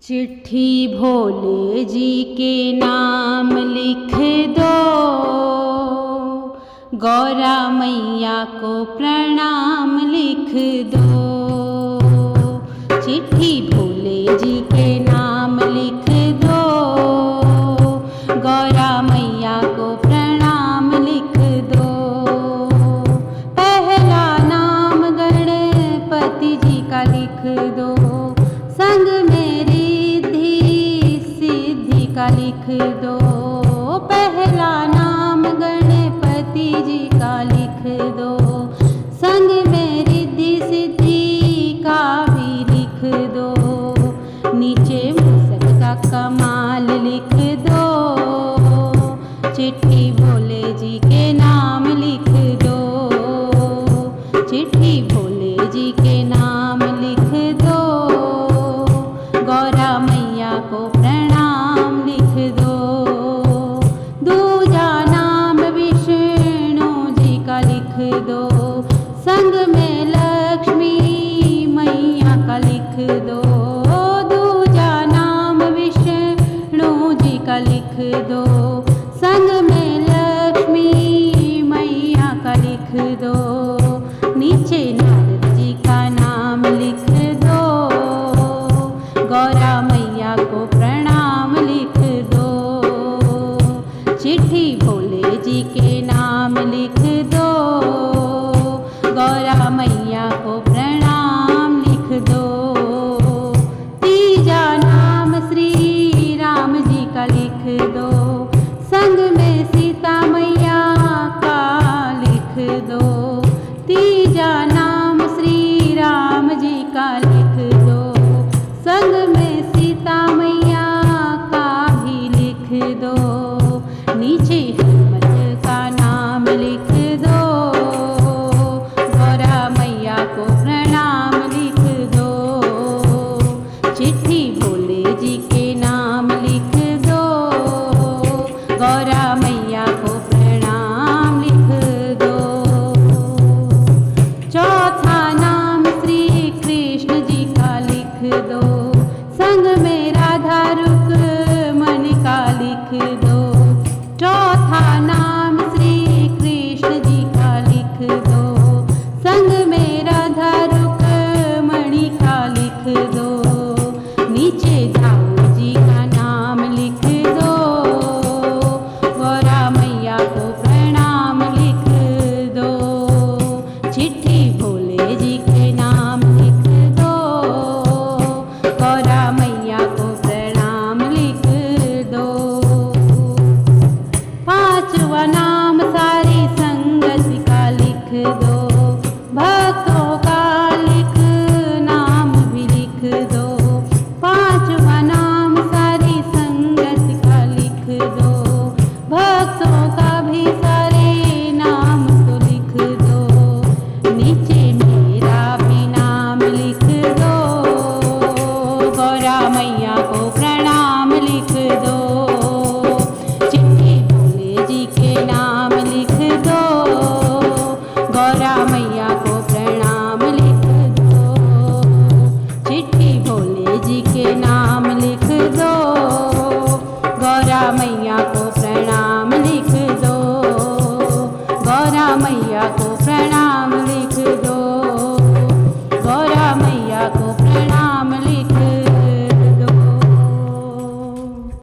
चिट्ठी भोले जी के नाम लिख दो, गौरा मैया को प्रणाम लिख दो। चिट्ठी भोले जी के नाम लिख दो, गौरा मैया को प्रणाम लिख दो। पहला नाम गणपति जी का लिख दो, संग में रिद्धि सिद्धि का लिख दो। पहला नाम गणपति जी का लिख दो, संग में रिद्धि सिद्धि का भी लिख दो। नीचे मूसक का कमाल लिख दो, चिट्ठी भोले जी के नाम लिख दो। चिट्ठी भोले जी के नाम लिख दो, गौरा मैया को प्रणाम लिख दो। दूजा नाम विष्णु जी का लिख दो, संग में लक्ष्मी मैया का लिख दो। दूजा नाम विष्णु जी का लिख दो, संग में लक्ष्मी मैया का लिख दो। नीचे नारद जी का नाम लिख दो, गौरा मैया को प्रणाम लिख दो। चिट्ठी भोले जी के नाम लिख दो, गौरा मैया को प्रणाम लिख दो। तीजा नाम श्री राम जी का लिख दो, संग में सीता मैया का लिख दो। तीजा नाम श्री राम जी का लिख दो, संग में सीता मैया का भी लिख दो। नीचे हनुमत का नाम लिख दो, गौरा मैया को प्रणाम लिख दो। चिट्ठी भोले जी के नाम लिख दो, गौरा मैया को प्रणाम लिख दो। चौथा नाम श्री कृष्ण जी का लिख दो, संग में राधा रुक्मिणी